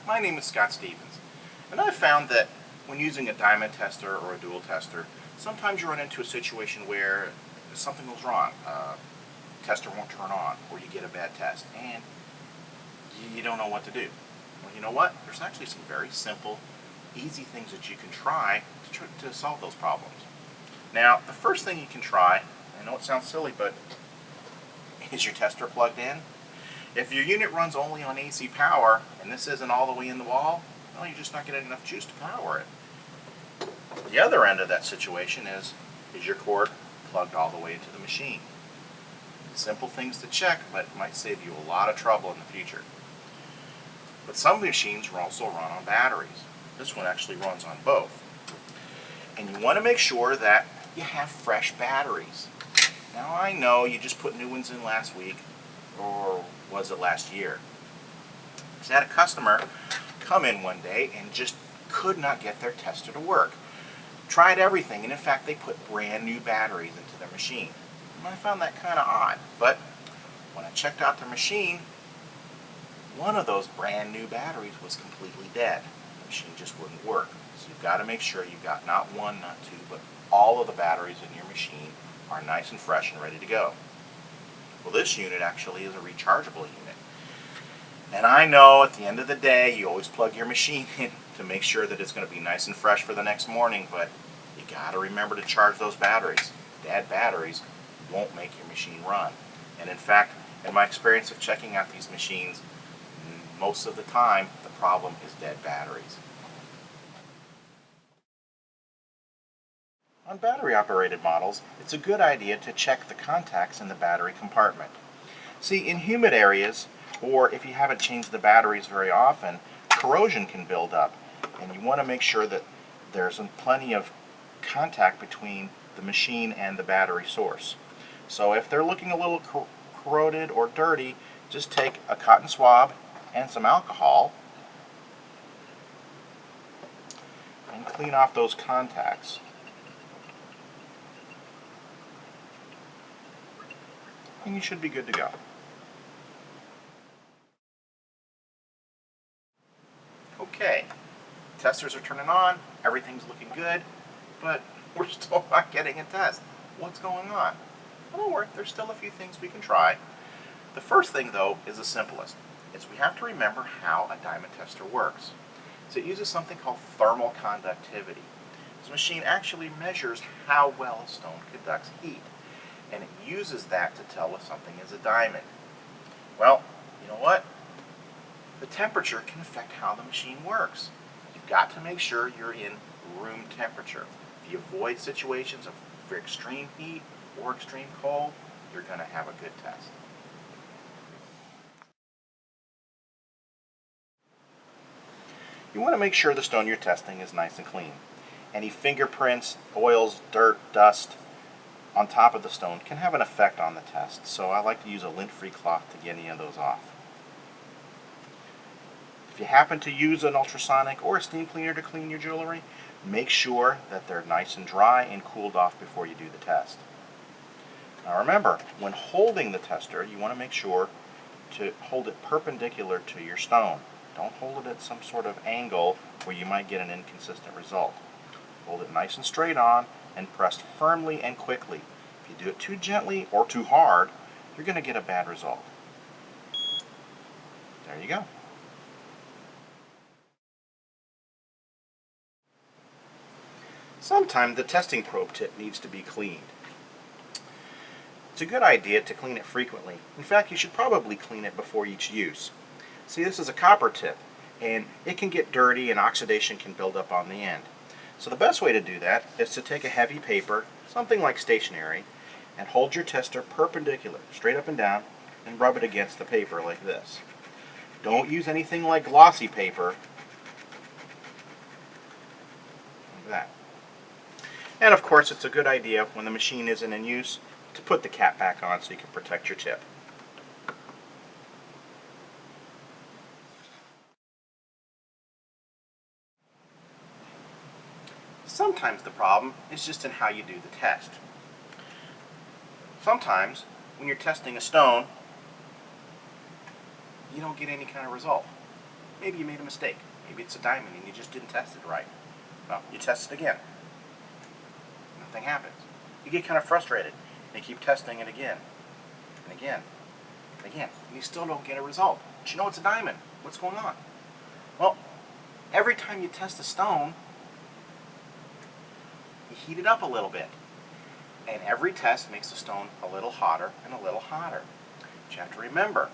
My name is Scott Stevens, and I've found that when using a diamond tester or a dual tester, sometimes you run into a situation where something goes wrong. Tester won't turn on, or you get a bad test, and you don't know what to do. Well, you know what? There's actually some very simple, easy things that you can try to solve those problems. Now, the first thing you can try, I know it sounds silly, but is your tester plugged in? If your unit runs only on AC power, and this isn't all the way in the wall, well, you're just not getting enough juice to power it. The other end of that situation is your cord plugged all the way into the machine? Simple things to check, but it might save you a lot of trouble in the future. But some machines also run on batteries. This one actually runs on both. And you want to make sure that you have fresh batteries. Now I know you just put new ones in last week, or was it last year? I had a customer come in one day and just could not get their tester to work. Tried everything, and in fact they put brand new batteries into their machine. And I found that kind of odd, but when I checked out their machine, one of those brand new batteries was completely dead. The machine just wouldn't work. So you've got to make sure you've got not one, not two, but all of the batteries in your machine are nice and fresh and ready to go. Well, this unit actually is a rechargeable unit. And I know at the end of the day, you always plug your machine in to make sure that it's going to be nice and fresh for the next morning, but you got to remember to charge those batteries. Dead batteries won't make your machine run. And in fact, in my experience of checking out these machines, most of the time, the problem is dead batteries. On battery-operated models, it's a good idea to check the contacts in the battery compartment. See, in humid areas, or if you haven't changed the batteries very often, corrosion can build up, and you want to make sure that there's plenty of contact between the machine and the battery source. So if they're looking a little corroded or dirty, just take a cotton swab and some alcohol and clean off those contacts. And you should be good to go. Okay, testers are turning on, everything's looking good, but we're still not getting a test. What's going on? Well, don't worry, there's still a few things we can try. The first thing, though, is the simplest. Is we have to remember how a diamond tester works. So it uses something called thermal conductivity. This machine actually measures how well a stone conducts heat, and it uses that to tell if something is a diamond. Well, you know what? The temperature can affect how the machine works. You've got to make sure you're in room temperature. If you avoid situations of extreme heat or extreme cold, you're going to have a good test. You want to make sure the stone you're testing is nice and clean. Any fingerprints, oils, dirt, dust on top of the stone can have an effect on the test, so I like to use a lint-free cloth to get any of those off. If you happen to use an ultrasonic or a steam cleaner to clean your jewelry, make sure that they're nice and dry and cooled off before you do the test. Now remember, when holding the tester, you want to make sure to hold it perpendicular to your stone. Don't hold it at some sort of angle where you might get an inconsistent result. Hold it nice and straight on and press firmly and quickly. If you do it too gently or too hard, you're going to get a bad result. There you go. Sometimes the testing probe tip needs to be cleaned. It's a good idea to clean it frequently. In fact, you should probably clean it before each use. See, this is a copper tip, and it can get dirty and oxidation can build up on the end. So the best way to do that is to take a heavy paper, something like stationery, and hold your tester perpendicular, straight up and down, and rub it against the paper like this. Don't use anything like glossy paper, like that. And of course, it's a good idea when the machine isn't in use to put the cap back on so you can protect your tip. Sometimes the problem is just in how you do the test. Sometimes, when you're testing a stone, you don't get any kind of result. Maybe you made a mistake. Maybe it's a diamond and you just didn't test it right. Well, you test it again. Nothing happens. You get kind of frustrated and you keep testing it again and again and again, and you still don't get a result. But you know it's a diamond. What's going on? Well, every time you test a stone, you heat it up a little bit. And every test makes the stone a little hotter and a little hotter. But you have to remember,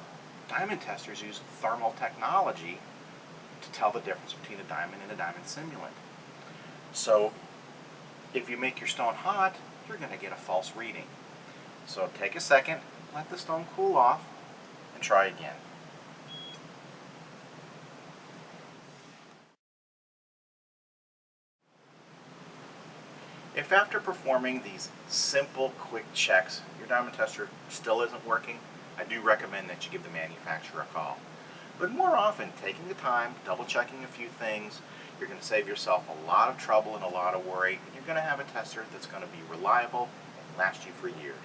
diamond testers use thermal technology to tell the difference between a diamond and a diamond simulant. So if you make your stone hot, you're going to get a false reading. So take a second, let the stone cool off, and try again. If after performing these simple, quick checks, your diamond tester still isn't working, I do recommend that you give the manufacturer a call. But more often, taking the time, double checking a few things, you're going to save yourself a lot of trouble and a lot of worry, and you're going to have a tester that's going to be reliable and last you for years.